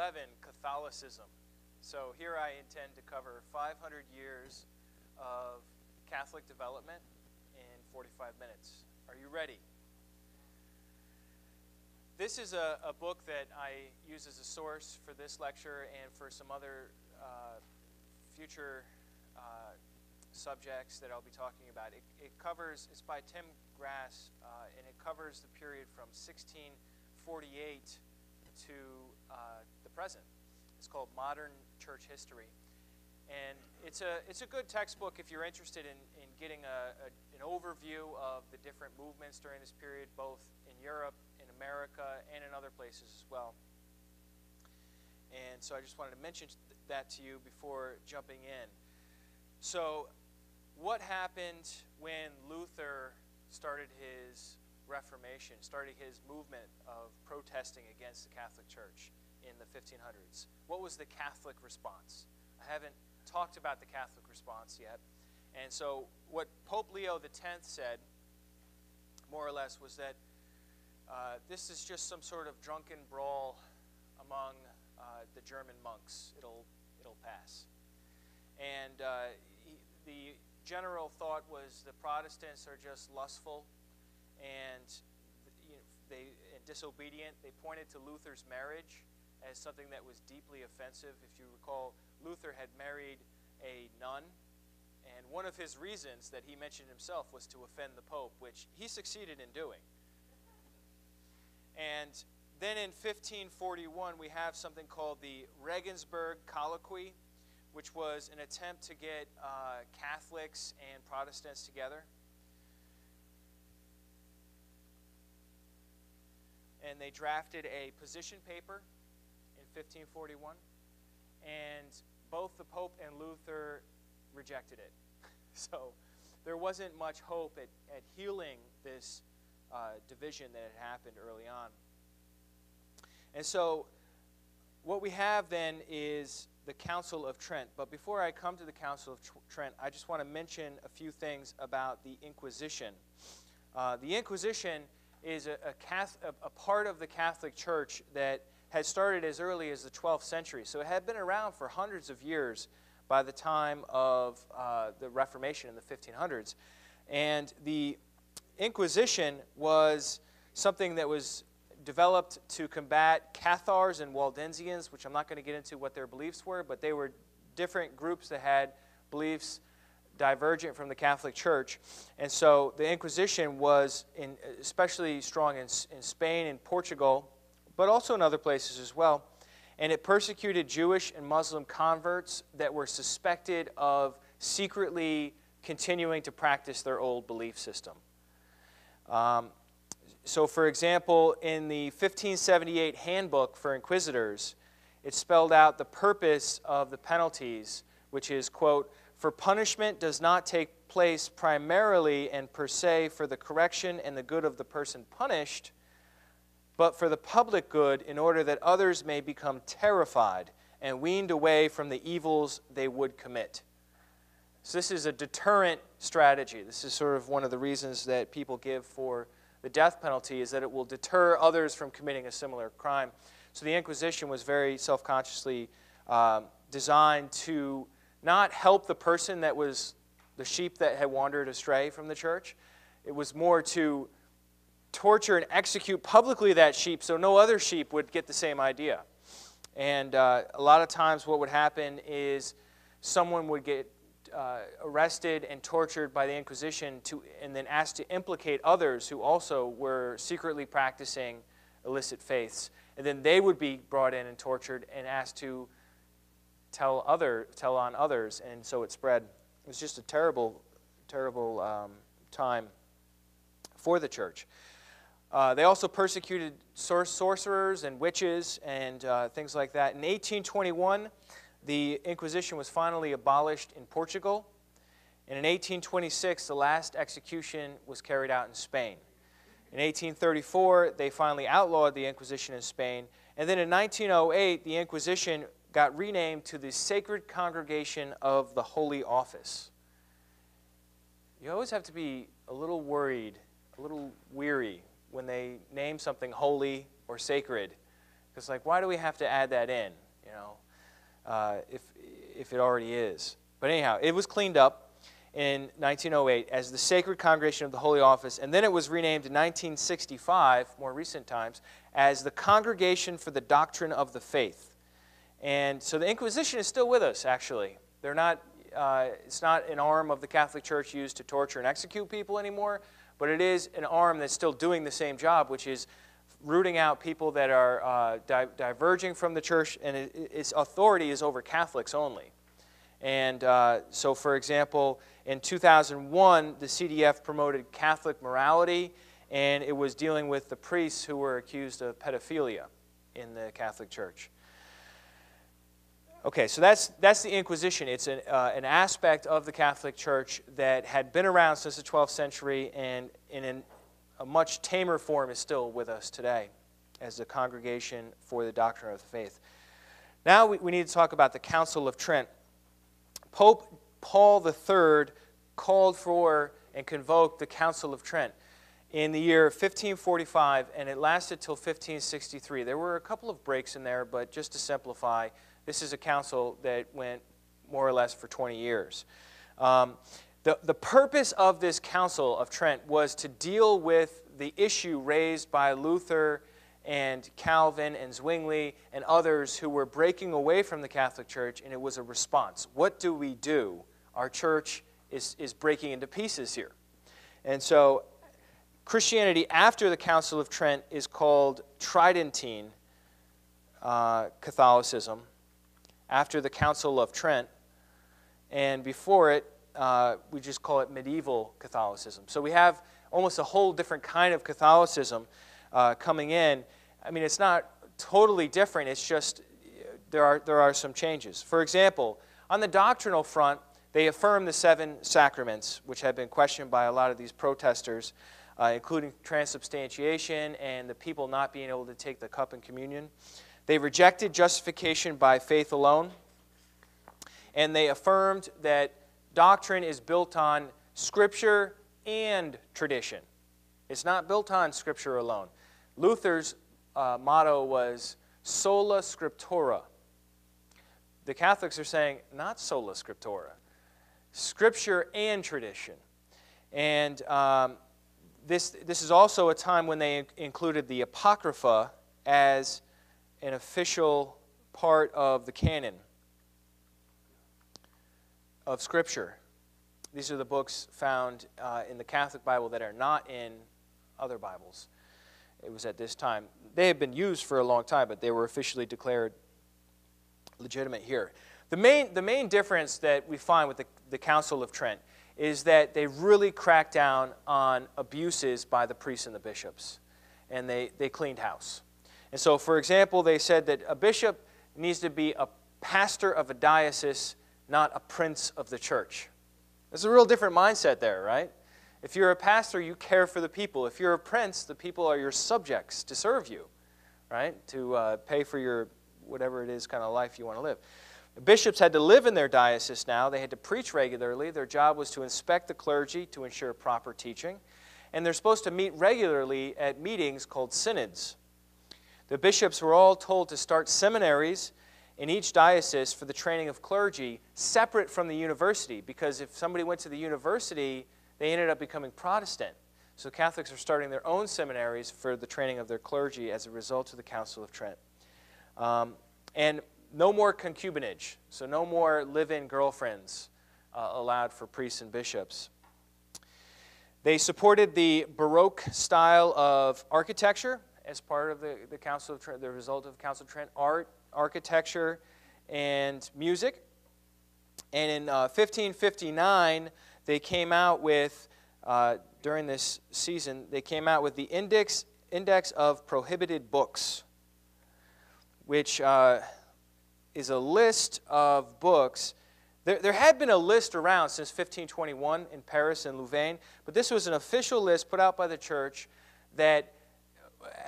11, Catholicism. So here I intend to cover 500 years of Catholic development in 45 minutes. Are you ready? This is a book that I use as a source for this lecture and for some other future subjects that I'll be talking about. It's by Tim Grass, and it covers the period from 1648 to the present. It's called Modern Church History. And it's a good textbook if you're interested in getting an overview of the different movements during this period, both in Europe, in America, and in other places as well. And so I just wanted to mention that to you before jumping in. So what happened when Luther started his Reformation, started his movement of protesting against the Catholic Church in the 1500s? What was the Catholic response? I haven't talked about the Catholic response yet. And so what Pope Leo X said, more or less, was that this is just some sort of drunken brawl among the German monks. It'll pass. And the general thought was the Protestants are just lustful and disobedient. They pointed to Luther's marriage as something that was deeply offensive. If you recall, Luther had married a nun, and one of his reasons that he mentioned himself was to offend the Pope, which he succeeded in doing. And then in 1541, we have something called the Regensburg Colloquy, which was an attempt to get Catholics and Protestants together. And they drafted a position paper in 1541, and both the Pope and Luther rejected it. So there wasn't much hope at healing this division that had happened early on. And so what we have then is the Council of Trent. But before I come to the Council of Trent, I just want to mention a few things about the Inquisition. The Inquisition is a part of the Catholic Church that had started as early as the 12th century. So it had been around for hundreds of years by the time of the Reformation in the 1500s. And the Inquisition was something that was developed to combat Cathars and Waldensians, which I'm not going to get into what their beliefs were, but they were different groups that had beliefs divergent from the Catholic Church. And so the Inquisition was especially strong in Spain and Portugal, but also in other places as well. And it persecuted Jewish and Muslim converts that were suspected of secretly continuing to practice their old belief system. So, for example, in the 1578 Handbook for Inquisitors, it spelled out the purpose of the penalties, which is, quote, "For punishment does not take place primarily and per se for the correction and the good of the person punished, but for the public good in order that others may become terrified and weaned away from the evils they would commit." So this is a deterrent strategy. This is sort of one of the reasons that people give for the death penalty, is that it will deter others from committing a similar crime. So the Inquisition was very self-consciously designed to not help the person that was the sheep that had wandered astray from the church. It was more to torture and execute publicly that sheep so no other sheep would get the same idea. And a lot of times what would happen is someone would get arrested and tortured by the Inquisition and then asked to implicate others who also were secretly practicing illicit faiths. And then they would be brought in and tortured and asked to tell on others, and so it spread. It was just a terrible, terrible time for the church. They also persecuted sorcerers and witches and things like that. In 1821, the Inquisition was finally abolished in Portugal. And in 1826, the last execution was carried out in Spain. In 1834, they finally outlawed the Inquisition in Spain. And then in 1908, the Inquisition got renamed to the Sacred Congregation of the Holy Office. You always have to be a little worried, a little weary when they name something holy or sacred, Because, like, why do we have to add that in, you know, if it already is? But anyhow, it was cleaned up in 1908 as the Sacred Congregation of the Holy Office, and then it was renamed in 1965, more recent times, as the Congregation for the Doctrine of the Faith. And so the Inquisition is still with us, actually. They're not, it's not an arm of the Catholic Church used to torture and execute people anymore, but it is an arm that's still doing the same job, which is rooting out people that are diverging from the Church, and its authority is over Catholics only. And so, for example, in 2001, the CDF promoted Catholic morality, and it was dealing with the priests who were accused of pedophilia in the Catholic Church. Okay, so that's the Inquisition. It's an aspect of the Catholic Church that had been around since the 12th century, and in a much tamer form is still with us today as the Congregation for the Doctrine of the Faith. Now we need to talk about the Council of Trent. Pope Paul III called for and convoked the Council of Trent in the year 1545, and it lasted till 1563. There were a couple of breaks in there, but just to simplify, this is a council that went more or less for 20 years. The purpose of this Council of Trent was to deal with the issue raised by Luther and Calvin and Zwingli and others who were breaking away from the Catholic Church, and it was a response. What do we do? Our church is breaking into pieces here. And so Christianity after the Council of Trent is called Tridentine Catholicism, after the Council of Trent, and before it, we just call it medieval Catholicism. So we have almost a whole different kind of Catholicism coming in. I mean, it's not totally different. It's just there are some changes. For example, on the doctrinal front, they affirm the 7 sacraments, which have been questioned by a lot of these protesters, including transubstantiation and the people not being able to take the cup and communion. They rejected justification by faith alone, and they affirmed that doctrine is built on Scripture and tradition. It's not built on Scripture alone. Luther's motto was sola scriptura. The Catholics are saying not sola scriptura, Scripture and tradition. And this is also a time when they included the Apocrypha as an official part of the canon of Scripture. These are the books found in the Catholic Bible that are not in other Bibles. It was at this time. They had been used for a long time, but they were officially declared legitimate here. The main difference that we find with the Council of Trent is that they really cracked down on abuses by the priests and the bishops, and they cleaned house. And so, for example, they said that a bishop needs to be a pastor of a diocese, not a prince of the church. There's a real different mindset there, right? If you're a pastor, you care for the people. If you're a prince, the people are your subjects to serve you, right? To pay for your whatever it is kind of life you want to live. The bishops had to live in their diocese now. They had to preach regularly. Their job was to inspect the clergy to ensure proper teaching. And they're supposed to meet regularly at meetings called synods. The bishops were all told to start seminaries in each diocese for the training of clergy separate from the university, because if somebody went to the university, they ended up becoming Protestant. So Catholics are starting their own seminaries for the training of their clergy as a result of the Council of Trent. And no more concubinage, so no more live-in girlfriends allowed for priests and bishops. They supported the Baroque style of architecture as part of the Council of Trent, the result of the Council of Trent, art, architecture, and music. And in 1559, they came out with, during this season, they came out with the Index of Prohibited Books, which is a list of books. There had been a list around since 1521 in Paris and Louvain, but this was an official list put out by the church that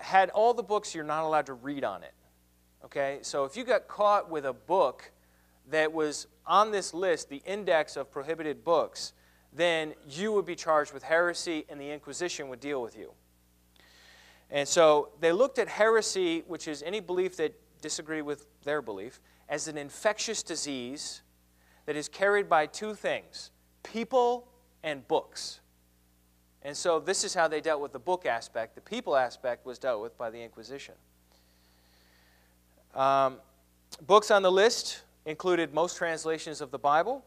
had all the books you're not allowed to read on it. Okay, so if you got caught with a book that was on this list, the Index of Prohibited Books, then you would be charged with heresy and the Inquisition would deal with you. And so they looked at heresy, which is any belief that disagrees with their belief, as an infectious disease that is carried by two things, people and books. And so this is how they dealt with the book aspect. The people aspect was dealt with by the Inquisition. Books on the list included most translations of the Bible,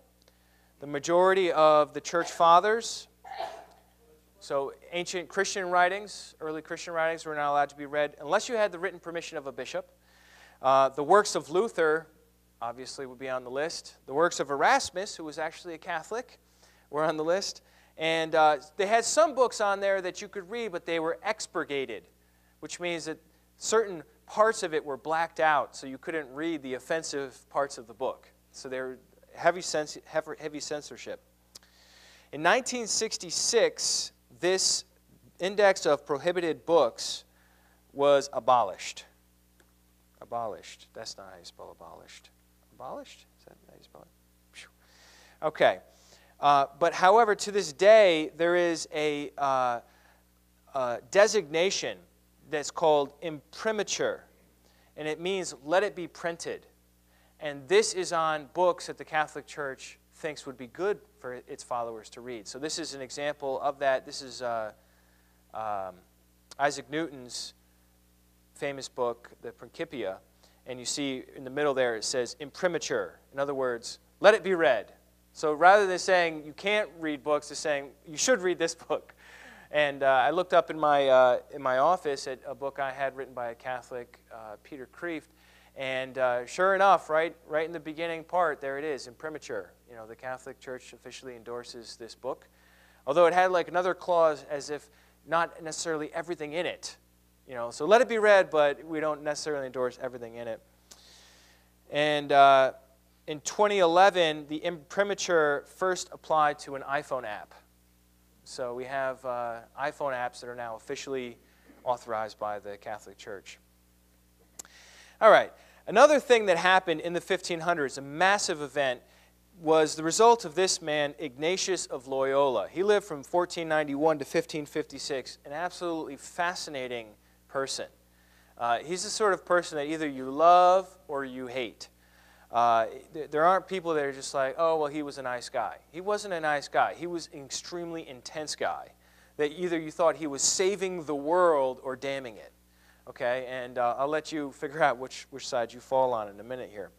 the majority of the church fathers. So ancient Christian writings, early Christian writings, were not allowed to be read unless you had the written permission of a bishop. The works of Luther, obviously, would be on the list. The works of Erasmus, who was actually a Catholic, were on the list. And they had some books on there that you could read, but they were expurgated, which means that certain parts of it were blacked out, so you couldn't read the offensive parts of the book. So they were heavy censorship. In 1966, this index of prohibited books was abolished. Abolished. That's not how you spell abolished. Abolished? Is that how you spell it? Okay. But however, to this day, there is a designation that's called imprimatur, and it means let it be printed. And this is on books that the Catholic Church thinks would be good for its followers to read. So this is an example of that. This is Isaac Newton's famous book, the Principia, and you see in the middle there it says imprimatur. In other words, let it be read. So rather than saying you can't read books, it's saying you should read this book. And I looked up in my office at a book I had written by a Catholic, Peter Kreeft, and sure enough, right in the beginning part, there it is, imprimatur. You know, the Catholic Church officially endorses this book, although it had like another clause as if not necessarily everything in it. You know, so let it be read, but we don't necessarily endorse everything in it. And in 2011, the imprimatur first applied to an iPhone app. So we have iPhone apps that are now officially authorized by the Catholic Church. All right. Another thing that happened in the 1500s, a massive event, was the result of this man, Ignatius of Loyola. He lived from 1491 to 1556, an absolutely fascinating person. He's the sort of person that either you love or you hate. There aren't people that are just like, oh, well, he was a nice guy. He wasn't a nice guy. He was an extremely intense guy that either you thought he was saving the world or damning it. Okay, and I'll let you figure out which side you fall on in a minute here.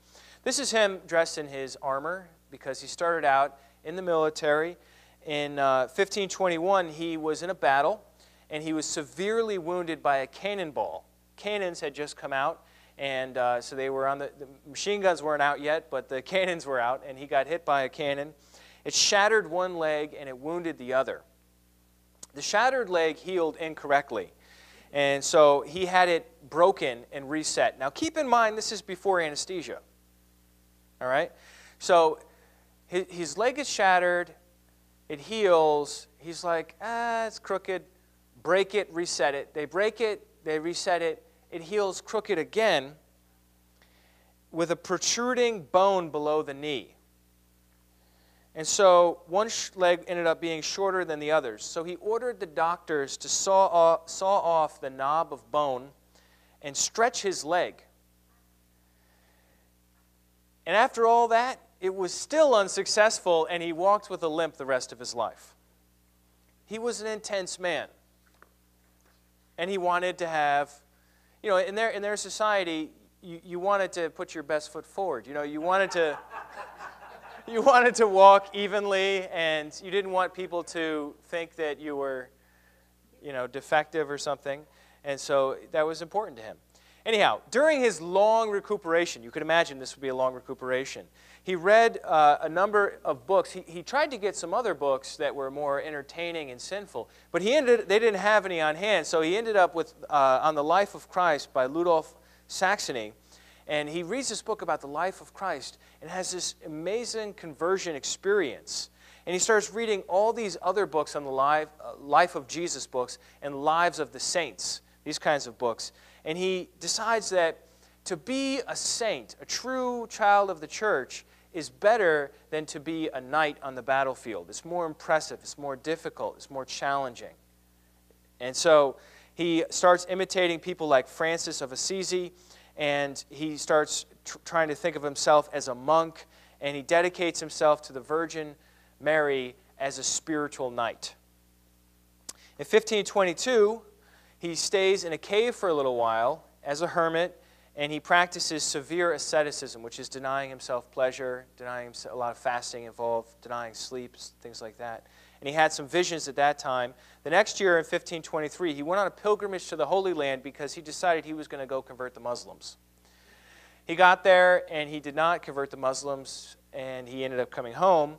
This is him dressed in his armor because he started out in the military. In 1521, he was in a battle, and he was severely wounded by a cannonball. Cannons had just come out, and so they were on the machine guns weren't out yet, but the cannons were out, and he got hit by a cannon. It shattered one leg, and it wounded the other. The shattered leg healed incorrectly. And so he had it broken and reset. Now keep in mind, this is before anesthesia. All right? So his leg is shattered. It heals. He's like, it's crooked. Break it, reset it. They break it. They reset it. It heals crooked again with a protruding bone below the knee. And so one leg ended up being shorter than the others. So he ordered the doctors to saw off the knob of bone and stretch his leg. And after all that, it was still unsuccessful, and he walked with a limp the rest of his life. He was an intense man. And he wanted to have, you know, in their society, you wanted to put your best foot forward. You know, you wanted to walk evenly, and you didn't want people to think that you were, you know, defective or something. And so that was important to him. Anyhow, during his long recuperation, you could imagine this would be a long recuperation, he read a number of books. He tried to get some other books that were more entertaining and sinful, but they didn't have any on hand, so he ended up with On the Life of Christ by Ludolf Saxony. And he reads this book about the life of Christ and has this amazing conversion experience. And he starts reading all these other books on the life of Jesus books and lives of the saints, these kinds of books. And he decides that to be a saint, a true child of the church, is better than to be a knight on the battlefield. It's more impressive, it's more difficult, it's more challenging. And so He starts imitating people like Francis of Assisi, and he starts trying to think of himself as a monk, and he dedicates himself to the Virgin Mary as a spiritual knight. In 1522, he stays in a cave for a little while as a hermit, and he practices severe asceticism, which is denying himself pleasure, denying himself, a lot of fasting involved, denying sleep, things like that. And he had some visions at that time. The next year, in 1523, he went on a pilgrimage to the Holy Land because he decided he was going to go convert the Muslims. He got there, and he did not convert the Muslims, and he ended up coming home.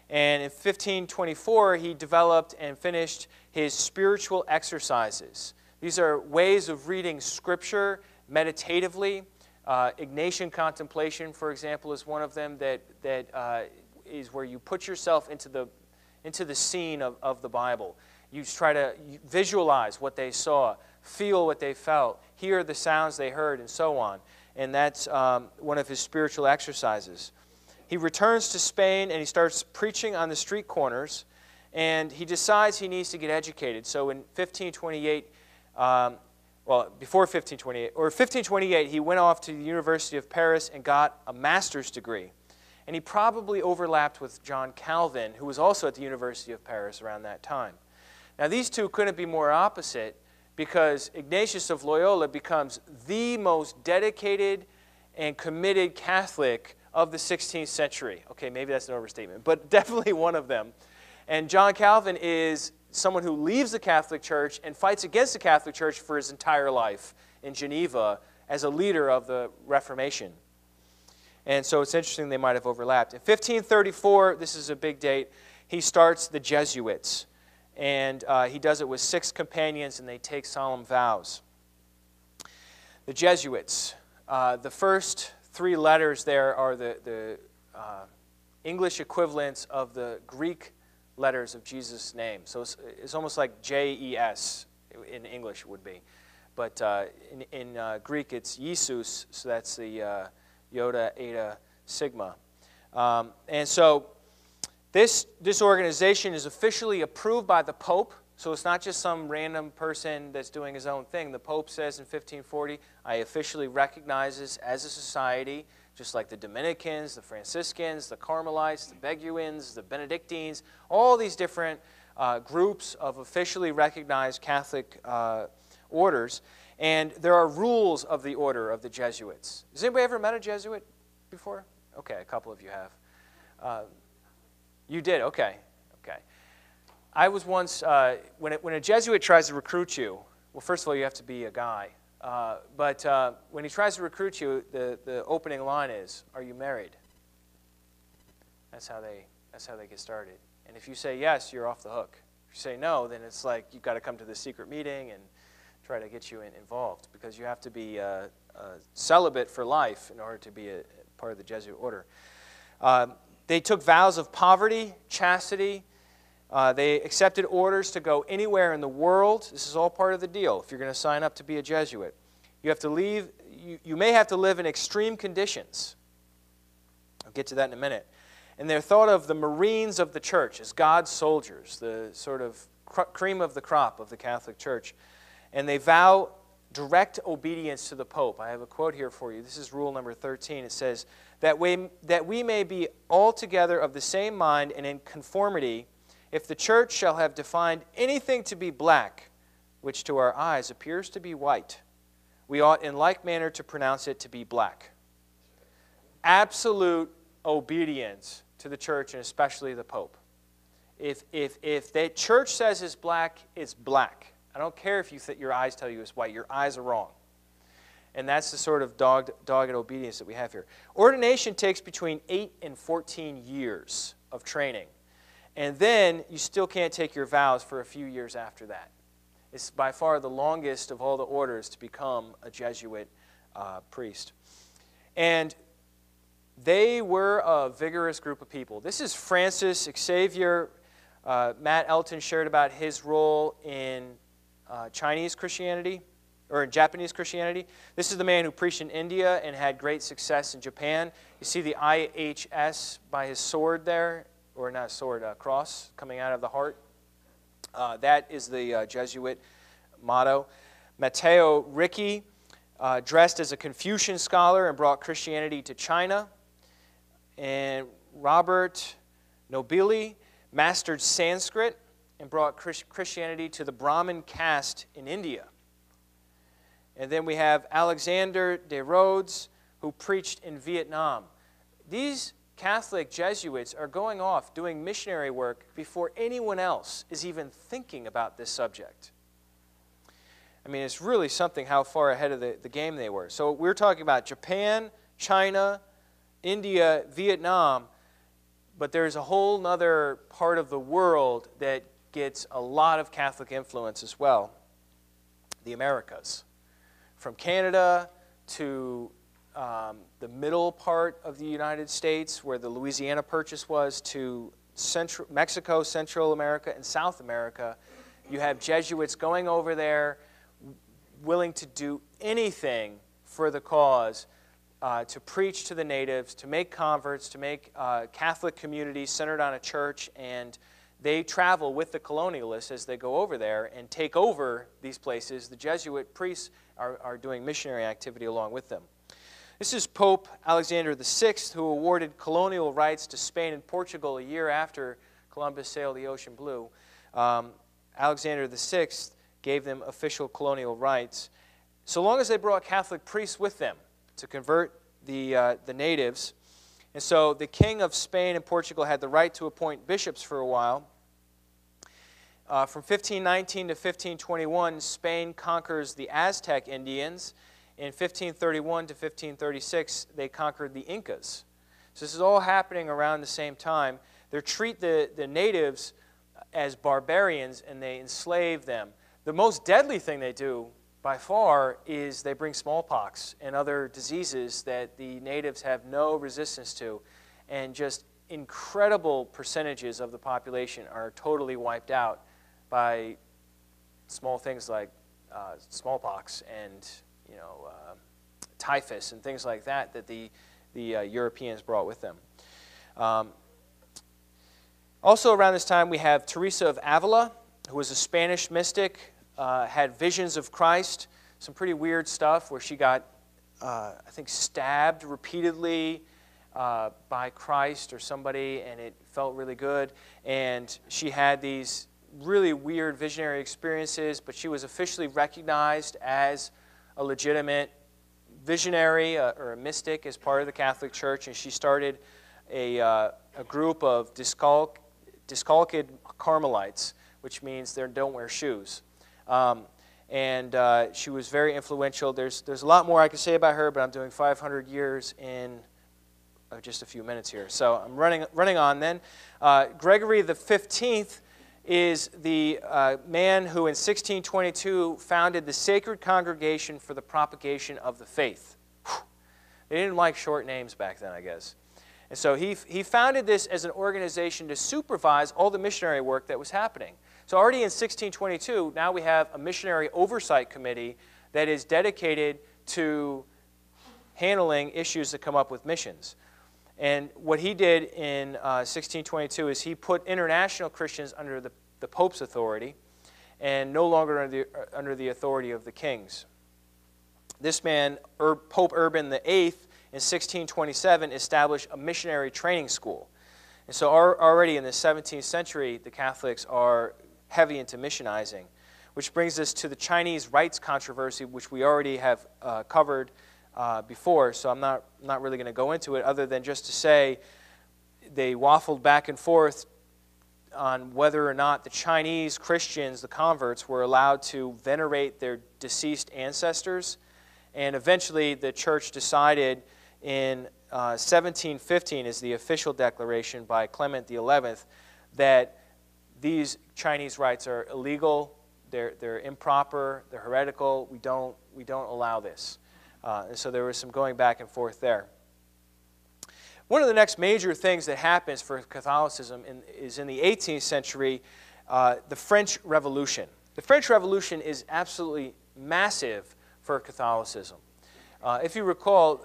And in 1524, he developed and finished his spiritual exercises. These are ways of reading Scripture meditatively. Ignatian contemplation, for example, is one of them that is where you put yourself into the scene of the Bible. You try to visualize what they saw, feel what they felt, hear the sounds they heard, and so on. And that's one of his spiritual exercises. He returns to Spain and he starts preaching on the street corners, and he decides he needs to get educated. So in 1528, before 1528, or 1528, he went off to the University of Paris and got a master's degree. And he probably overlapped with John Calvin, who was also at the University of Paris around that time. Now, these two couldn't be more opposite, because Ignatius of Loyola becomes the most dedicated and committed Catholic of the 16th century. Okay, maybe that's an overstatement, but definitely one of them. And John Calvin is someone who leaves the Catholic Church and fights against the Catholic Church for his entire life in Geneva as a leader of the Reformation. And so it's interesting they might have overlapped. In 1534, this is a big date, he starts the Jesuits. And he does it with 6 companions, and they take solemn vows. The Jesuits. The first 3 letters there are the English equivalents of the Greek letters of Jesus' name. So it's almost like J-E-S in English would be. But in Greek it's Jesus, so that's the Iota, Eta, Sigma. And so this organization is officially approved by the Pope. So it's not just some random person that's doing his own thing. The Pope says in 1540, I officially recognize this as a society, just like the Dominicans, the Franciscans, the Carmelites, the Beguines, the Benedictines, all these different groups of officially recognized Catholic orders. And there are rules of the order of the Jesuits. Has anybody ever met a Jesuit before? Okay, a couple of you have. You did, okay. I was once, when a Jesuit tries to recruit you, well, first of all, you have to be a guy. But when he tries to recruit you, the opening line is, "Are you married?" That's how they get started. And if you say yes, you're off the hook. If you say no, then it's like you've got to come to the secret meeting and try to get you involved, because you have to be celibate for life in order to be a part of the Jesuit order. They took vows of poverty, chastity. They accepted orders to go anywhere in the world. This is all part of the deal. If you're going to sign up to be a Jesuit, you have to leave. You may have to live in extreme conditions. I'll get to that in a minute. And they're thought of the Marines of the Church as God's soldiers, the sort of cream of the crop of the Catholic Church. And they vow direct obedience to the Pope. I have a quote here for you. This is rule number 13. It says, that we may be altogether of the same mind and in conformity, if the church shall have defined anything to be black, which to our eyes appears to be white, we ought in like manner to pronounce it to be black. Absolute obedience to the church, and especially the Pope. If the church says it's black, it's black. I don't care if your eyes tell you it's white. Your eyes are wrong. And that's the sort of dogged obedience that we have here. Ordination takes between 8 and 14 years of training. And then you still can't take your vows for a few years after that. It's by far the longest of all the orders to become a Jesuit priest. And they were a vigorous group of people. This is Francis Xavier. Matt Elton shared about his role in Chinese Christianity, or in Japanese Christianity. This is the man who preached in India and had great success in Japan. You see the IHS by his sword there, or not a sword, a cross coming out of the heart. That is the Jesuit motto. Matteo Ricci dressed as a Confucian scholar and brought Christianity to China. And Robert Nobili mastered Sanskrit and brought Christianity to the Brahmin caste in India. And then we have Alexander de Rhodes, who preached in Vietnam. These Catholic Jesuits are going off doing missionary work before anyone else is even thinking about this subject. I mean, it's really something how far ahead of the game they were. So we're talking about Japan, China, India, Vietnam, but there's a whole other part of the world that gets a lot of Catholic influence as well, the Americas. From Canada to the middle part of the United States, where the Louisiana Purchase was, to Mexico, Central America, and South America, you have Jesuits going over there, willing to do anything for the cause, to preach to the natives, to make converts, to make Catholic communities centered on a church, and they travel with the colonialists as they go over there and take over these places. The Jesuit priests are doing missionary activity along with them. This is Pope Alexander VI, who awarded colonial rights to Spain and Portugal a year after Columbus sailed the ocean blue. Alexander VI gave them official colonial rights, so long as they brought Catholic priests with them to convert the natives. And so the king of Spain and Portugal had the right to appoint bishops for a while. From 1519 to 1521, Spain conquers the Aztec Indians. In 1531 to 1536, they conquered the Incas. So this is all happening around the same time. They treat the natives as barbarians, and they enslave them. The most deadly thing they do, by far, is they bring smallpox and other diseases that the natives have no resistance to, and just incredible percentages of the population are totally wiped out by small things like smallpox and typhus and things like that the Europeans brought with them. Also around this time we have Teresa of Avila, who was a Spanish mystic, had visions of Christ, some pretty weird stuff where she got, I think, stabbed repeatedly by Christ or somebody, and it felt really good. And she had these really weird visionary experiences, but she was officially recognized as a legitimate visionary or a mystic as part of the Catholic Church, and she started a group of discalced Carmelites, which means they don't wear shoes. And she was very influential. There's a lot more I could say about her, but I'm doing 500 years in just a few minutes here. So I'm running on then. Gregory the 15th is the man who in 1622 founded the Sacred Congregation for the Propagation of the Faith. They didn't like short names back then, I guess. And so he founded this as an organization to supervise all the missionary work that was happening. So already in 1622, now we have a missionary oversight committee that is dedicated to handling issues that come up with missions. And what he did in 1622 is he put international Christians under the Pope's authority and no longer under the authority of the kings. This man, Pope Urban VIII, in 1627 established a missionary training school. And so already in the 17th century, the Catholics are heavy into missionizing, which brings us to the Chinese rites controversy, which we already have covered before, so I'm not really going to go into it other than just to say they waffled back and forth on whether or not the Chinese Christians, the converts, were allowed to venerate their deceased ancestors. And eventually the church decided in 1715, is the official declaration by Clement XI, that these Chinese rites are illegal, they're improper, they're heretical, we don't allow this. And so there was some going back and forth there. One of the next major things that happens for Catholicism is in the 18th century, the French Revolution. The French Revolution is absolutely massive for Catholicism. If you recall,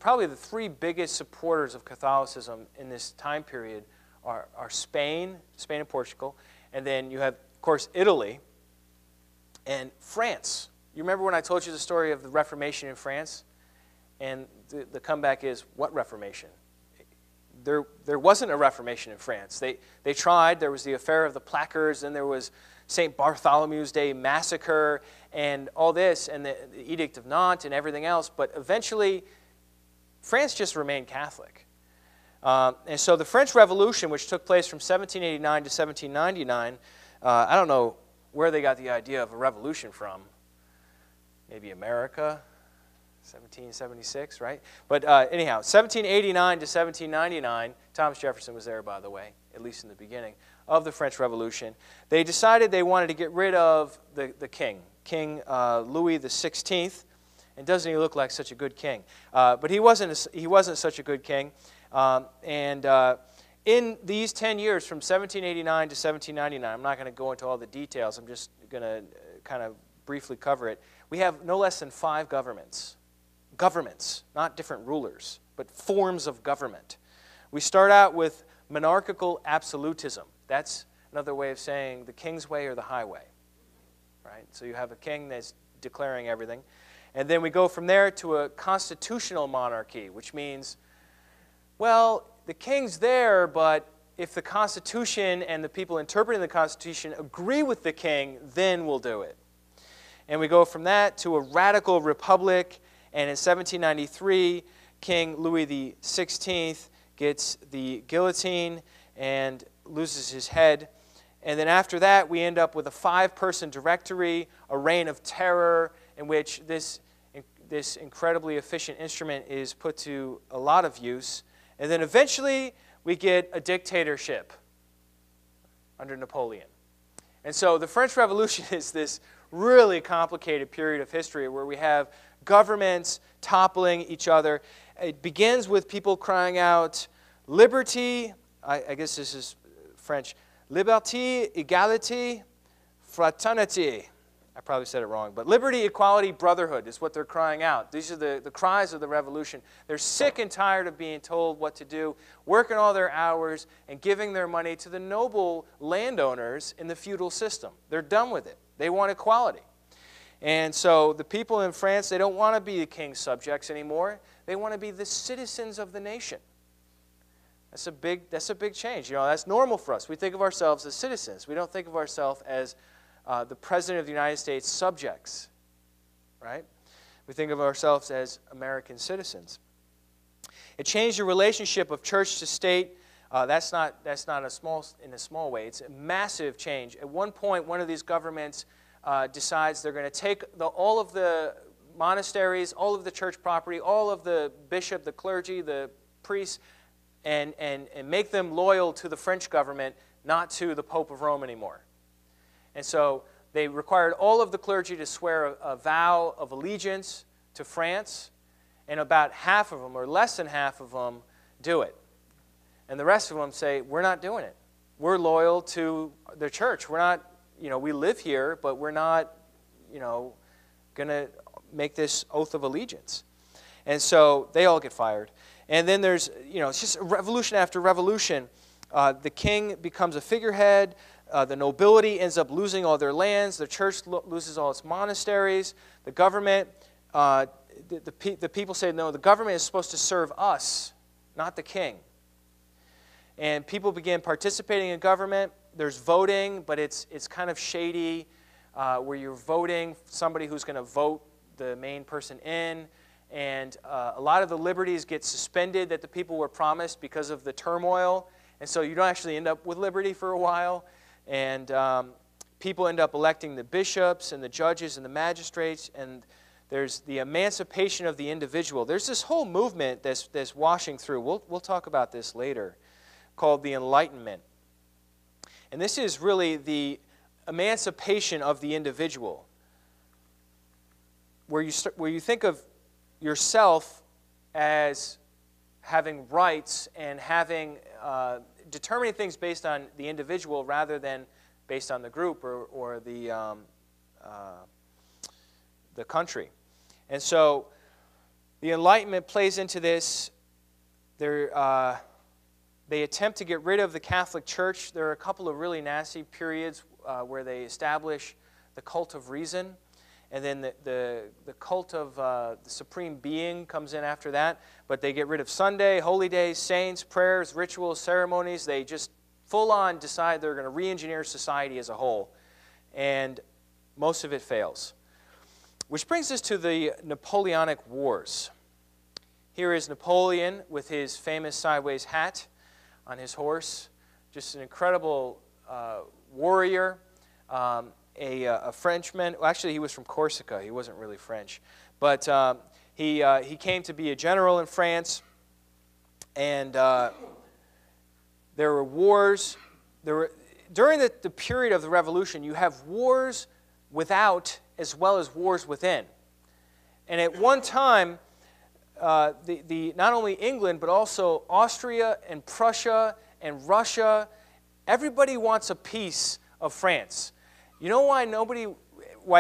probably the three biggest supporters of Catholicism in this time period are Spain and Portugal, and then you have, of course, Italy. And France. You remember when I told you the story of the Reformation in France? And the comeback is, what Reformation? There wasn't a Reformation in France. They tried. There was the affair of the placards, and there was St. Bartholomew's Day massacre, and all this, and the Edict of Nantes, and everything else. But eventually, France just remained Catholic. And so the French Revolution, which took place from 1789 to 1799, I don't know where they got the idea of a revolution from. Maybe America, 1776, right? But anyhow, 1789 to 1799, Thomas Jefferson was there, by the way, at least in the beginning of the French Revolution. They decided they wanted to get rid of the king, King Louis XVI. And doesn't he look like such a good king? But he wasn't such a good king. In these 10 years, from 1789 to 1799, I'm not going to go into all the details. I'm just going to kind of briefly cover it. We have no less than 5 governments. Governments, not different rulers, but forms of government. We start out with monarchical absolutism. That's another way of saying the king's way or the highway. Right? So you have a king that's declaring everything. And then we go from there to a constitutional monarchy, which means, well, the king's there, but if the Constitution and the people interpreting the Constitution agree with the king, then we'll do it. And we go from that to a radical republic, and in 1793, King Louis XVI gets the guillotine and loses his head. And then after that, we end up with a 5-person directory, a reign of terror, in which this incredibly efficient instrument is put to a lot of use. And then eventually, we get a dictatorship under Napoleon. And so the French Revolution is this really complicated period of history where we have governments toppling each other. It begins with people crying out, liberty, I guess this is French, liberté, égalité, fraternité. I probably said it wrong, but liberty, equality, brotherhood is what they're crying out. These are the cries of the revolution. They're sick and tired of being told what to do, working all their hours, and giving their money to the noble landowners in the feudal system. They're done with it. They want equality. And so the people in France, they don't want to be the king's subjects anymore. They want to be the citizens of the nation. That's a big change. You know, that's normal for us. We think of ourselves as citizens. We don't think of ourselves as the President of the United States subjects, right? We think of ourselves as American citizens. It changed the relationship of church to state. That's not in a small way. It's a massive change. At one point, one of these governments decides they're going to take all of the monasteries, all of the church property, all of the bishop, the clergy, the priests, and make them loyal to the French government, not to the Pope of Rome anymore. And so they required all of the clergy to swear a vow of allegiance to France, and about half of them, or less than half of them, do it. And the rest of them say, we're not doing it. We're loyal to the church. We're not, we live here, but we're not, going to make this oath of allegiance. And so they all get fired. And then there's, it's just revolution after revolution. The king becomes a figurehead. The nobility ends up losing all their lands. The church loses all its monasteries. The government, the people say, no, the government is supposed to serve us, not the king. And people begin participating in government. There's voting, but it's kind of shady, where you're voting somebody who's going to vote the main person in. And a lot of the liberties get suspended that the people were promised because of the turmoil. And so you don't actually end up with liberty for a while. And people end up electing the bishops and the judges and the magistrates. And there's the emancipation of the individual. There's this whole movement that's washing through. We'll talk about this later, called the Enlightenment. And this is really the emancipation of the individual, where you think of yourself as having rights and having determining things based on the individual rather than based on the group or the country. And so the Enlightenment plays into this. They attempt to get rid of the Catholic Church. There are a couple of really nasty periods where they establish the cult of reason. And then the cult of the supreme being comes in after that. But they get rid of Sunday, holy days, saints, prayers, rituals, ceremonies. They just full-on decide they're going to re-engineer society as a whole. And most of it fails. Which brings us to the Napoleonic Wars. Here is Napoleon with his famous sideways hat on his horse. Just an incredible warrior. A Frenchman. Well, actually, he was from Corsica. He wasn't really French. But he came to be a general in France. And there were wars. During the period of the Revolution, you have wars without as well as wars within. And at one time, not only England, but also Austria and Prussia and Russia, everybody wants a piece of France. You know why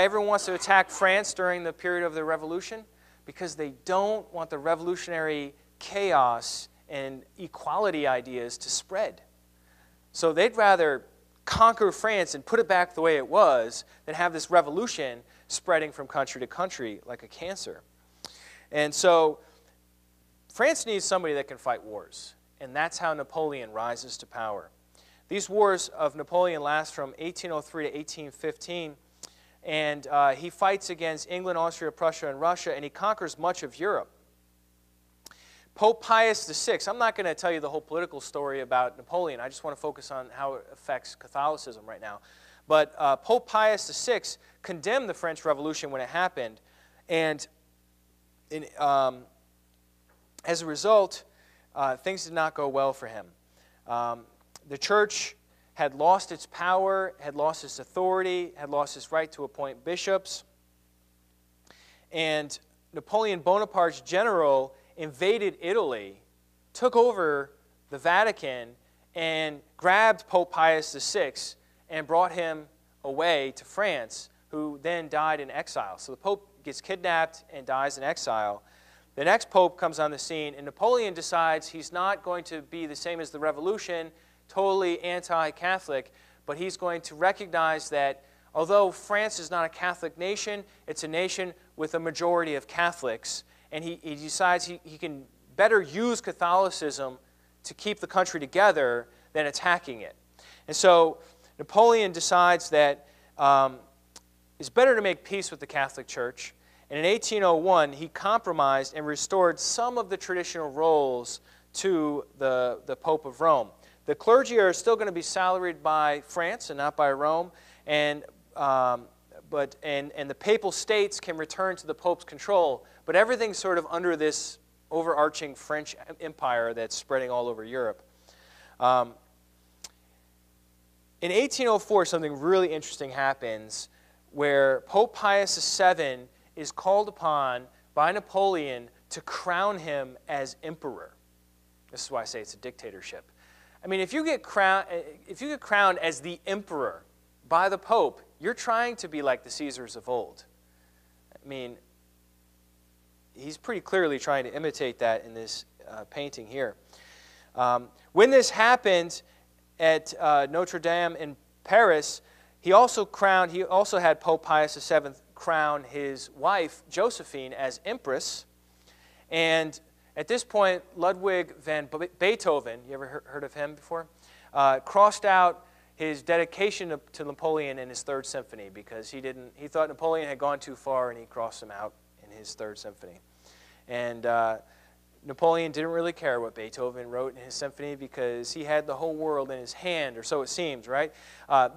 everyone wants to attack France during the period of the Revolution? Because they don't want the revolutionary chaos and equality ideas to spread. So they'd rather conquer France and put it back the way it was than have this revolution spreading from country to country like a cancer. And so France needs somebody that can fight wars. And that's how Napoleon rises to power. These wars of Napoleon last from 1803 to 1815. And he fights against England, Austria, Prussia, and Russia. And he conquers much of Europe. Pope Pius VI, I'm not going to tell you the whole political story about Napoleon. I just want to focus on how it affects Catholicism right now. But Pope Pius VI condemned the French Revolution when it happened. And as a result, things did not go well for him. The church had lost its power, had lost its authority, had lost its right to appoint bishops. And Napoleon Bonaparte's general invaded Italy, took over the Vatican, and grabbed Pope Pius VI and brought him away to France, who then died in exile. So the Pope gets kidnapped and dies in exile. The next Pope comes on the scene, and Napoleon decides he's not going to be the same as the Revolution, totally anti-Catholic, but he's going to recognize that although France is not a Catholic nation, it's a nation with a majority of Catholics. And he decides he can better use Catholicism to keep the country together than attacking it. And so Napoleon decides that it's better to make peace with the Catholic Church. And in 1801, he compromised and restored some of the traditional roles to the Pope of Rome. The clergy are still going to be salaried by France and not by Rome. And the papal states can return to the Pope's control, but everything's sort of under this overarching French empire that's spreading all over Europe. In 1804, something really interesting happens where Pope Pius VII is called upon by Napoleon to crown him as emperor. This is why I say it's a dictatorship. I mean, if you get crowned as the emperor by the Pope, you're trying to be like the Caesars of old. I mean, he's pretty clearly trying to imitate that in this painting here. When this happened at Notre Dame in Paris, he also had Pope Pius VII crown his wife, Josephine, as empress. And at this point, Ludwig van Beethoven, you ever heard of him before? Crossed out his dedication to Napoleon in his Third Symphony because he thought Napoleon had gone too far and he crossed him out in his Third Symphony. And Napoleon didn't really care what Beethoven wrote in his symphony because he had the whole world in his hand, or so it seems, right?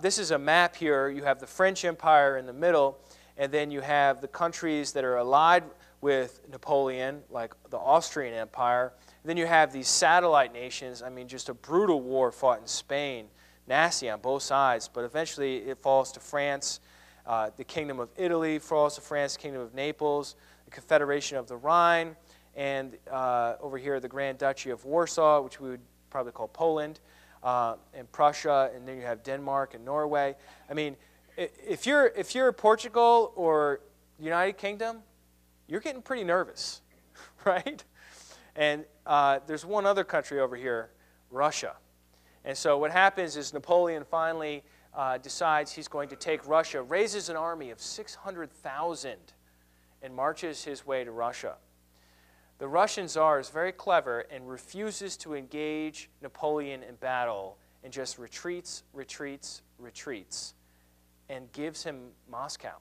This is a map here. You have the French Empire in the middle, and then you have the countries that are allied with Napoleon, like the Austrian Empire. And then you have these satellite nations. I mean, just a brutal war fought in Spain. Nasty on both sides, but eventually it falls to France. The Kingdom of Italy falls to France, the Kingdom of Naples, the Confederation of the Rhine, and over here the Grand Duchy of Warsaw, which we would probably call Poland, and Prussia, and then you have Denmark and Norway. I mean, if you're Portugal or the United Kingdom, you're getting pretty nervous, right? And there's one other country over here, Russia. And so what happens is Napoleon finally decides he's going to take Russia, raises an army of 600,000 and marches his way to Russia. The Russian Tsar is very clever and refuses to engage Napoleon in battle and just retreats, and gives him Moscow.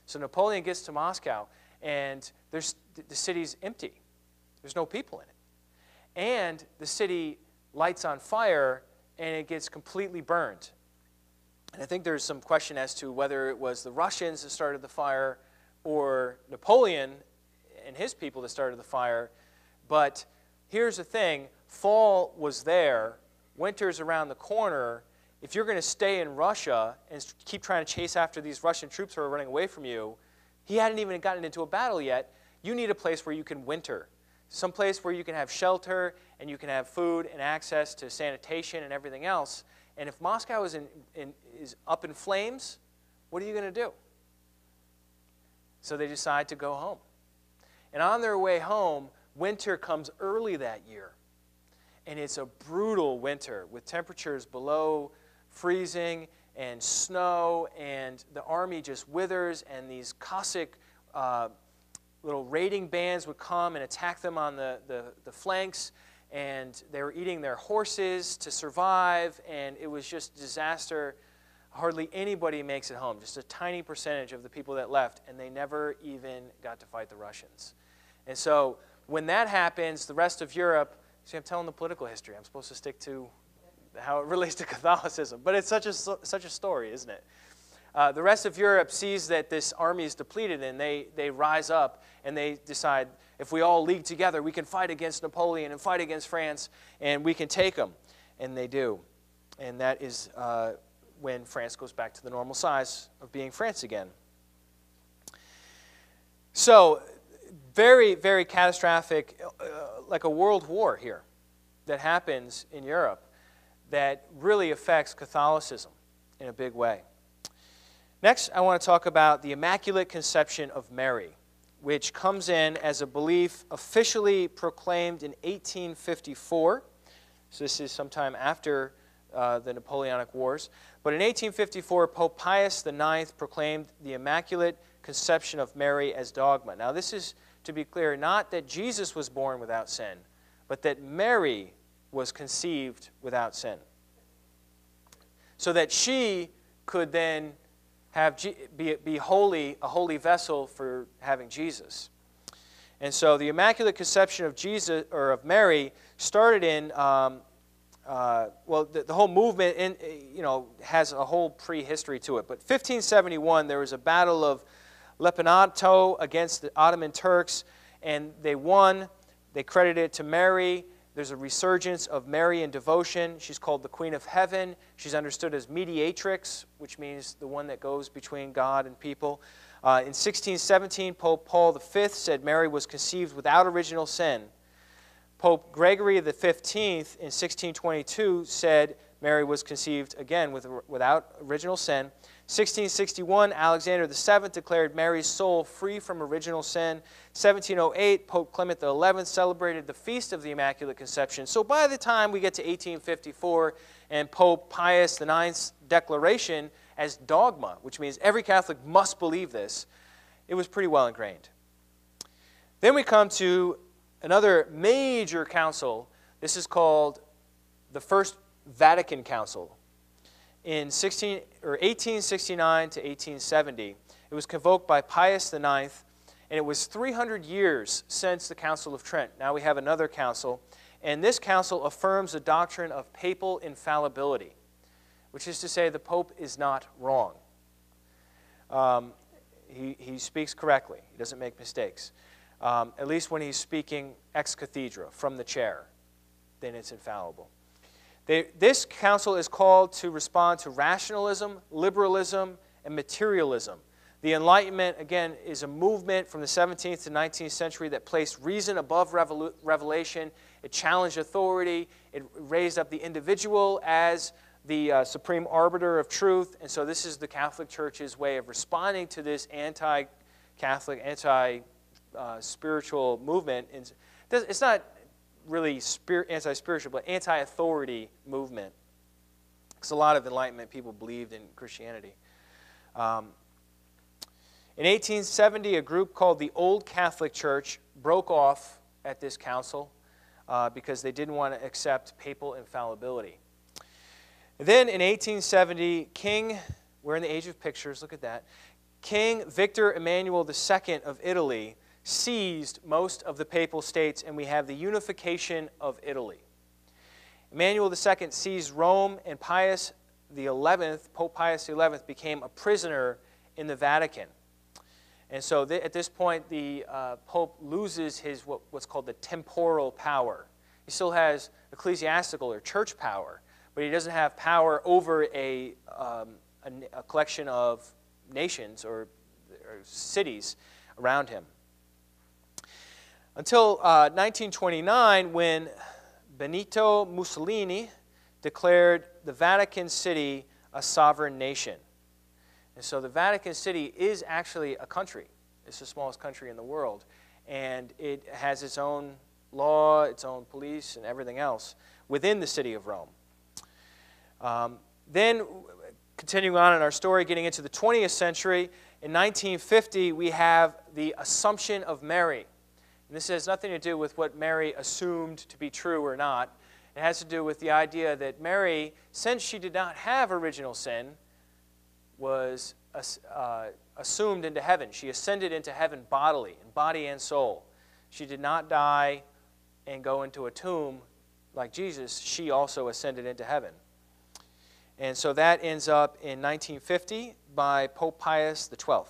So Napoleon gets to Moscow, and the city's empty. There's no people in it. And the city lights on fire, and it gets completely burned. And I think there's some question as to whether it was the Russians that started the fire or Napoleon and his people that started the fire. But here's the thing. Fall was there. Winter's around the corner. If you're going to stay in Russia and keep trying to chase after these Russian troops who are running away from you, he hadn't even gotten into a battle yet. You need a place where you can winter, some place where you can have shelter and you can have food and access to sanitation and everything else. And if Moscow is up in flames, what are you going to do? So they decide to go home. And on their way home, winter comes early that year. And it's a brutal winter with temperatures below freezing and snow, and the army just withers, and these Cossack little raiding bands would come and attack them on the flanks, and they were eating their horses to survive, and it was just disaster. Hardly anybody makes it home, just a tiny percentage of the people that left, and they never even got to fight the Russians. And so when that happens, the rest of Europe, see, I'm telling the political history. I'm supposed to stick to how it relates to Catholicism. But it's such a story, isn't it? The rest of Europe sees that this army is depleted, and they rise up, and they decide, if we all league together, we can fight against Napoleon and fight against France, and we can take them. And they do. And that is when France goes back to the normal size of being France again. So, very, very catastrophic, like a world war here that happens in Europe that really affects Catholicism in a big way. Next, I want to talk about the Immaculate Conception of Mary, which comes in as a belief officially proclaimed in 1854. So this is sometime after the Napoleonic Wars. But in 1854, Pope Pius IX proclaimed the Immaculate Conception of Mary as dogma. Now this is, to be clear, not that Jesus was born without sin, but that Mary was conceived without sin. So that she could then be holy, a holy vessel for having Jesus. And so the Immaculate Conception of Jesus, or of Mary, started in, well, the whole movement has a whole prehistory to it. But 1571, there was a battle of Lepanto against the Ottoman Turks, and they won. They credited it to Mary. There's a resurgence of Marian devotion. She's called the Queen of Heaven. She's understood as mediatrix, which means the one that goes between God and people. In 1617, Pope Paul V said Mary was conceived without original sin. Pope Gregory XV in 1622 said Mary was conceived, again, without original sin. 1661, Alexander VII declared Mary's soul free from original sin. 1708, Pope Clement XI celebrated the Feast of the Immaculate Conception. So by the time we get to 1854 and Pope Pius IX's declaration as dogma, which means every Catholic must believe this, it was pretty well ingrained. Then we come to another major council. This is called the First Vatican Council. In 1869 to 1870, it was convoked by Pius IX, and it was 300 years since the Council of Trent. Now we have another council, and this council affirms the doctrine of papal infallibility, which is to say the Pope is not wrong. He speaks correctly. He doesn't make mistakes. At least when he's speaking ex cathedra, from the chair, then it's infallible. This council is called to respond to rationalism, liberalism, and materialism. The Enlightenment, again, is a movement from the 17th to 19th century that placed reason above revelation. It challenged authority. It raised up the individual as the supreme arbiter of truth. And so this is the Catholic Church's way of responding to this anti-Catholic, anti-spiritual movement. It's not really anti-spiritual, but anti-authority movement. because a lot of Enlightenment people believed in Christianity. In 1870, a group called the Old Catholic Church broke off at this council because they didn't want to accept papal infallibility. Then in 1870, we're in the age of pictures, look at that, King Victor Emmanuel II of Italy seized most of the papal states, and we have the unification of Italy. Emmanuel II seized Rome, and Pope Pius XI, became a prisoner in the Vatican. And so at this point, the Pope loses his what's called the temporal power. He still has ecclesiastical or church power, but he doesn't have power over a collection of nations or cities around him. Until 1929, when Benito Mussolini declared the Vatican City a sovereign nation. And so the Vatican City is actually a country. It's the smallest country in the world. And it has its own law, its own police, and everything else within the city of Rome. Then, continuing on in our story, getting into the 20th century, in 1950, we have the Assumption of Mary. And this has nothing to do with what Mary assumed to be true or not. It has to do with the idea that Mary, since she did not have original sin, was assumed into heaven. She ascended into heaven bodily, in body and soul. She did not die and go into a tomb like Jesus. She also ascended into heaven. And so that ends up in 1950 by Pope Pius XII.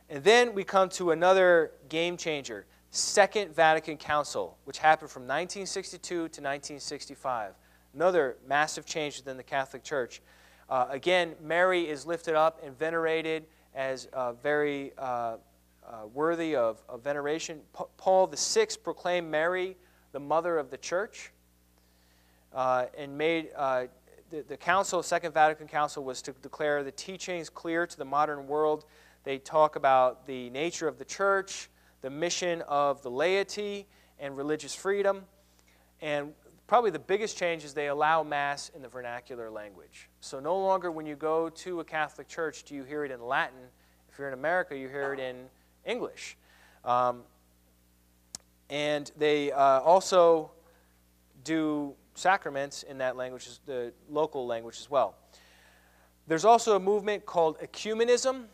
And then we come to another game changer, Second Vatican Council, which happened from 1962 to 1965. Another massive change within the Catholic Church. Again, Mary is lifted up and venerated as very worthy of veneration. Paul VI proclaimed Mary the mother of the Church and made the council, Second Vatican Council, was to declare the teachings clear to the modern world. They talk about the nature of the Church, the mission of the laity, and religious freedom. And probably the biggest change is they allow Mass in the vernacular language. So no longer when you go to a Catholic church do you hear it in Latin. If you're in America, you hear it in English. And they also do sacraments in that language, the local language as well. There's also a movement called ecumenism.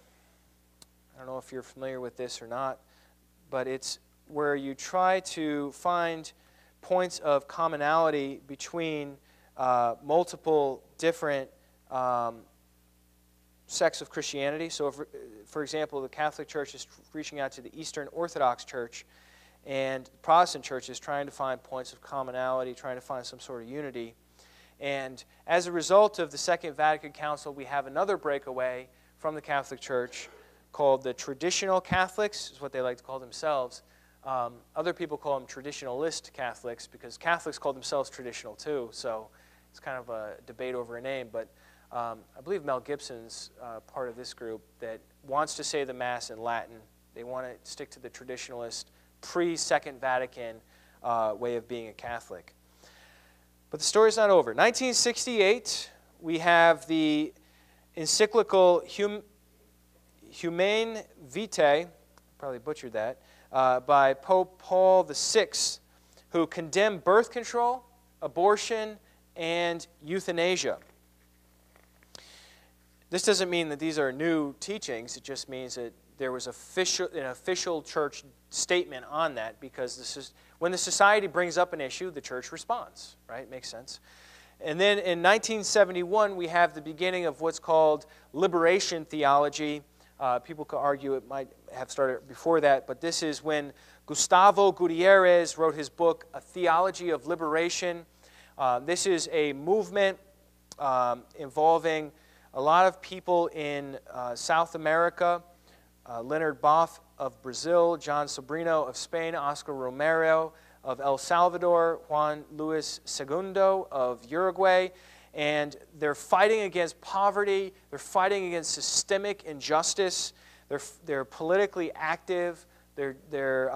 I don't know if you're familiar with this or not, but it's where you try to find points of commonality between multiple different sects of Christianity. So, for example, the Catholic Church is reaching out to the Eastern Orthodox Church, and the Protestant Church is trying to find points of commonality, trying to find some sort of unity. And as a result of the Second Vatican Council, we have another breakaway from the Catholic Church called the Traditional Catholics, is what they like to call themselves. Other people call them traditionalist Catholics because Catholics call themselves traditional too, so it's kind of a debate over a name. But I believe Mel Gibson's part of this group that wants to say the Mass in Latin. They want to stick to the traditionalist, pre-Second Vatican way of being a Catholic. But the story's not over. 1968, we have the encyclical Humane Vitae, probably butchered that, by Pope Paul VI, who condemned birth control, abortion, and euthanasia. This doesn't mean that these are new teachings. It just means that there was an official church statement on that, because this is, when the society brings up an issue, the church responds, right? Makes sense. And then in 1971, we have the beginning of what's called liberation theology. People could argue it might have started before that, but this is when Gustavo Gutierrez wrote his book, A Theology of Liberation. This is a movement involving a lot of people in South America, Leonard Boff of Brazil, John Sobrino of Spain, Oscar Romero of El Salvador, Juan Luis Segundo of Uruguay. And they're fighting against poverty. They're fighting against systemic injustice. They're politically active. They're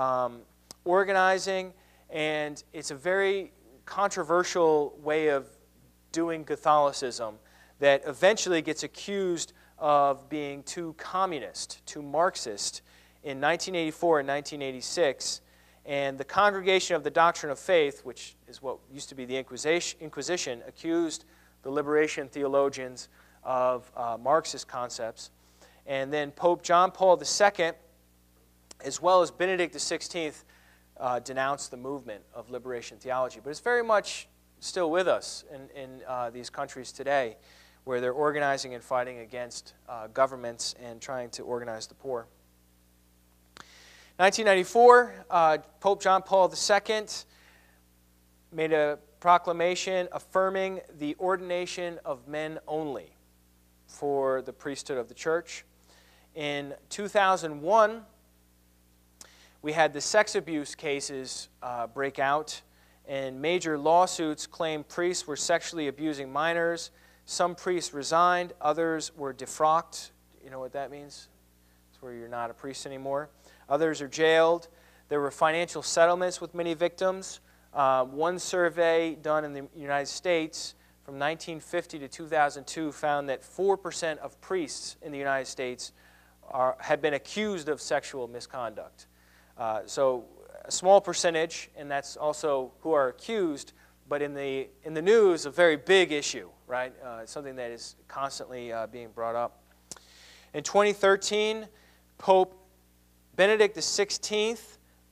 organizing. And it's a very controversial way of doing Catholicism. that eventually gets accused of being too communist, too Marxist in 1984 and 1986. And the Congregation of the Doctrine of Faith, which is what used to be the Inquisition, accused the liberation theologians of Marxist concepts. And then Pope John Paul II, as well as Benedict XVI, denounced the movement of liberation theology. But it's very much still with us in these countries today, where they're organizing and fighting against governments and trying to organize the poor. 1994, Pope John Paul II made a proclamation affirming the ordination of men only for the priesthood of the church. In 2001, we had the sex abuse cases break out, and major lawsuits claimed priests were sexually abusing minors. Some priests resigned, others were defrocked. You know what that means? It's where you're not a priest anymore. Others are jailed. There were financial settlements with many victims. One survey done in the United States from 1950 to 2002 found that 4% of priests in the United States had been accused of sexual misconduct. So a small percentage, and that's also who are accused, but in the news, a very big issue, right? It's something that is constantly being brought up. In 2013, Pope Benedict XVI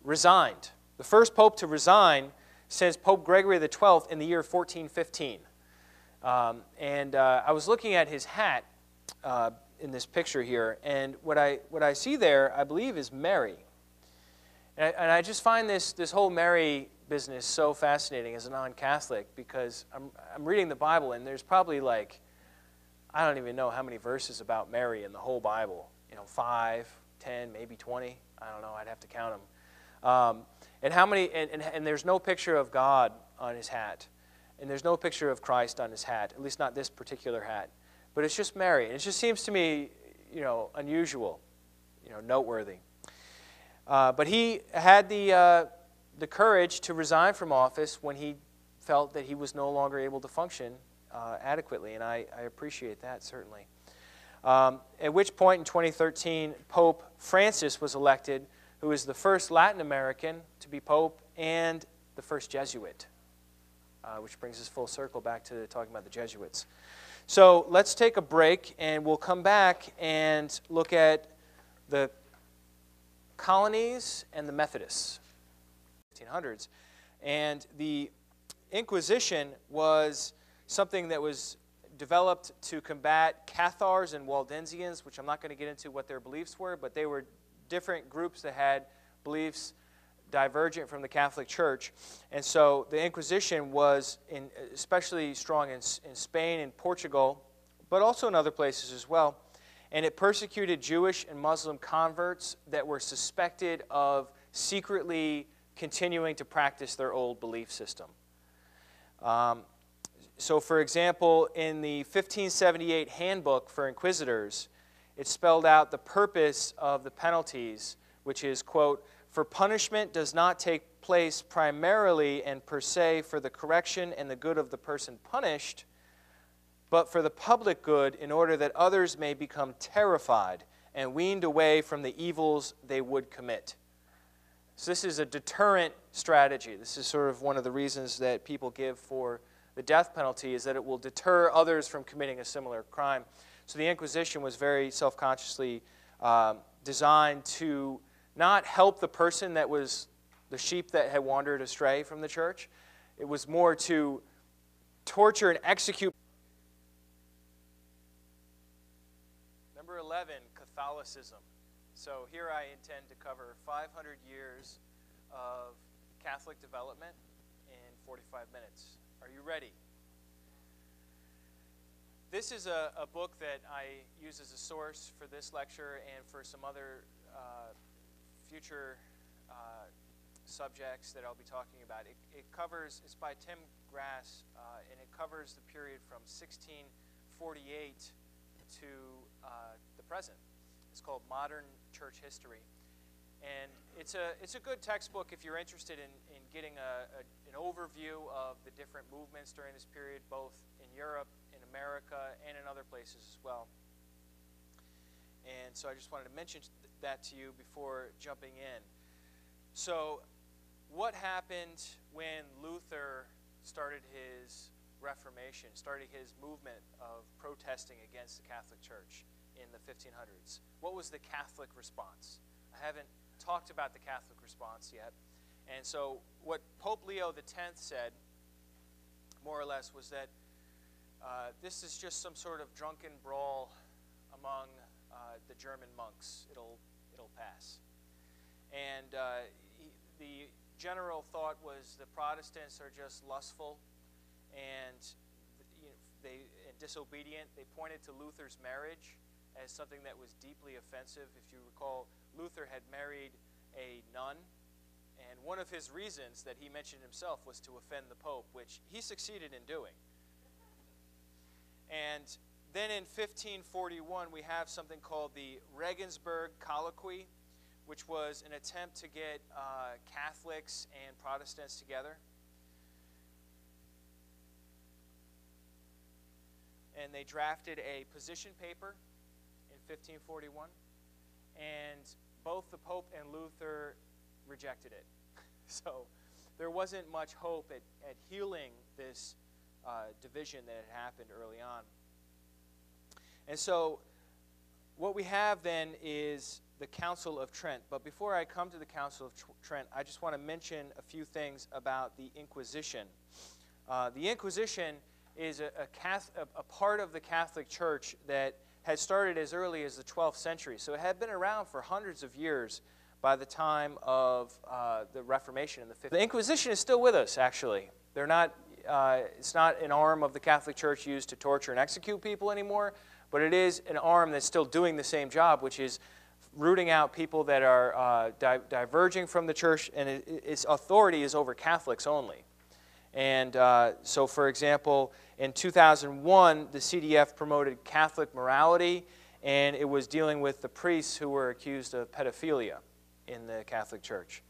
resigned. The first pope to resign since Pope Gregory XII in the year 1415. I was looking at his hat in this picture here, and what I see there, I believe, is Mary. And I just find this whole Mary business so fascinating as a non-Catholic, because I'm reading the Bible, and there's probably like, I don't even know how many verses about Mary in the whole Bible. You know, 5, 10, maybe 20. I don't know. I'd have to count them. And how many? And there's no picture of God on his hat, and there's no picture of Christ on his hat. At least not this particular hat. But it's just Mary, and it just seems to me, you know, unusual, you know, noteworthy. But he had the courage to resign from office when he felt that he was no longer able to function adequately, and I appreciate that, certainly. At which point in 2013, Pope Francis was elected, who is the first Latin American to be Pope and the first Jesuit, which brings us full circle back to talking about the Jesuits. So let's take a break, and we'll come back and look at the colonies and the Methodists, 1500s. And the Inquisition was something that was developed to combat Cathars and Waldensians, which I'm not going to get into what their beliefs were, but they were different groups that had beliefs divergent from the Catholic Church. And so the Inquisition was especially strong in Spain and Portugal, but also in other places as well. And it persecuted Jewish and Muslim converts that were suspected of secretly continuing to practice their old belief system. So, for example, in the 1578 Handbook for Inquisitors, it spelled out the purpose of the penalties, which is, quote, "For punishment does not take place primarily and per se for the correction and the good of the person punished, but for the public good, in order that others may become terrified and weaned away from the evils they would commit." So this is a deterrent strategy. This is sort of one of the reasons that people give for the death penalty, is that it will deter others from committing a similar crime. So the Inquisition was very self-consciously designed to not help the person that was the sheep that had wandered astray from the church. It was more to torture and execute. Number 11, Catholicism. So here I intend to cover 500 years of Catholic development in 45 minutes. Are you ready? This is a book that I use as a source for this lecture and for some other future subjects that I'll be talking about. It's by Tim Grass, and it covers the period from 1648 to the present. It's called Modern Church History. And it's a good textbook if you're interested in getting an overview of the different movements during this period, both in Europe, in America and in other places as well. And so I just wanted to mention that to you before jumping in. So what happened when Luther started his Reformation, started his movement of protesting against the Catholic Church in the 1500s? What was the Catholic response? I haven't talked about the Catholic response yet. And so what Pope Leo X said, more or less, was that this is just some sort of drunken brawl among the German monks. It'll pass. And the general thought was the Protestants are just lustful and disobedient. They pointed to Luther's marriage as something that was deeply offensive. If you recall, Luther had married a nun, and one of his reasons that he mentioned himself was to offend the Pope, which he succeeded in doing. And then in 1541, we have something called the Regensburg Colloquy, which was an attempt to get Catholics and Protestants together. And they drafted a position paper in 1541, and both the Pope and Luther rejected it. So there wasn't much hope at healing this division that had happened early on. And so what we have then is the Council of Trent. But before I come to the Council of Trent, I just want to mention a few things about the Inquisition. The Inquisition is a part of the Catholic Church that had started as early as the 12th century. So it had been around for hundreds of years by the time of the Reformation in the 15th. The Inquisition is still with us, actually. They're not, it's not an arm of the Catholic Church used to torture and execute people anymore, but it is an arm that's still doing the same job, which is rooting out people that are diverging from the church, and its authority is over Catholics only. And so, for example, in 2001, the CDF promoted Catholic morality, and it was dealing with the priests who were accused of pedophilia in the Catholic Church.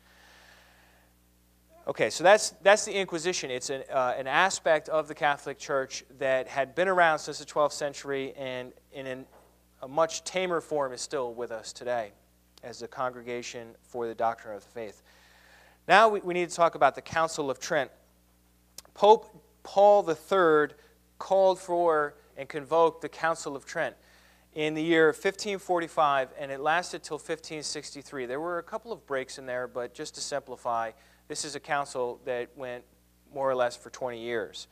Okay, so that's the Inquisition. It's an aspect of the Catholic Church that had been around since the 12th century, and in a much tamer form is still with us today as a congregation for the doctrine of the faith. Now we need to talk about the Council of Trent. Pope Paul III called for and convoked the Council of Trent in the year 1545, and it lasted till 1563. There were a couple of breaks in there, but just to simplify, this is a council that went more or less for 20 years.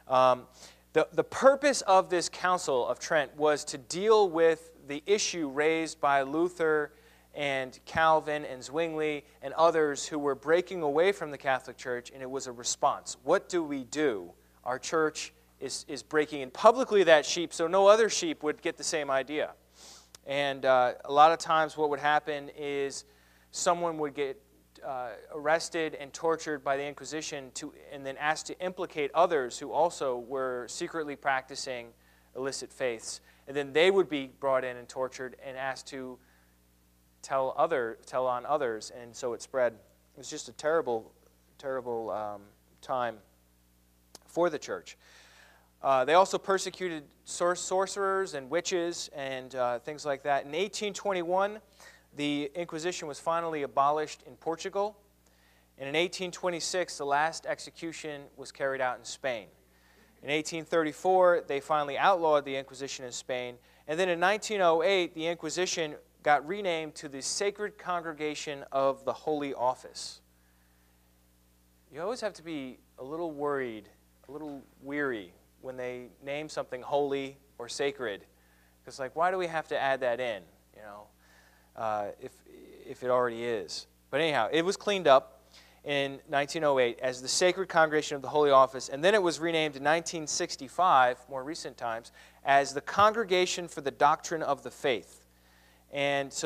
The purpose of this Council of Trent was to deal with the issue raised by Luther and Calvin and Zwingli and others who were breaking away from the Catholic Church, and it was a response. What do we do? Our church is breaking in publicly that sheep, so no other sheep would get the same idea. And a lot of times what would happen is someone would get arrested and tortured by the Inquisition and then asked to implicate others who also were secretly practicing illicit faiths. And then they would be brought in and tortured and asked to tell on others, and so it spread. It was just a terrible, terrible time for the church. They also persecuted sorcerers and witches and things like that. In 1821, the Inquisition was finally abolished in Portugal, and in 1826, the last execution was carried out in Spain. In 1834, they finally outlawed the Inquisition in Spain, and then in 1908, the Inquisition got renamed to the Sacred Congregation of the Holy Office. You always have to be a little worried, a little weary when they name something holy or sacred. Because, like, why do we have to add that in, you know, if it already is? But anyhow, it was cleaned up in 1908 as the Sacred Congregation of the Holy Office, and then it was renamed in 1965, more recent times, as the Congregation for the Doctrine of the Faith. And so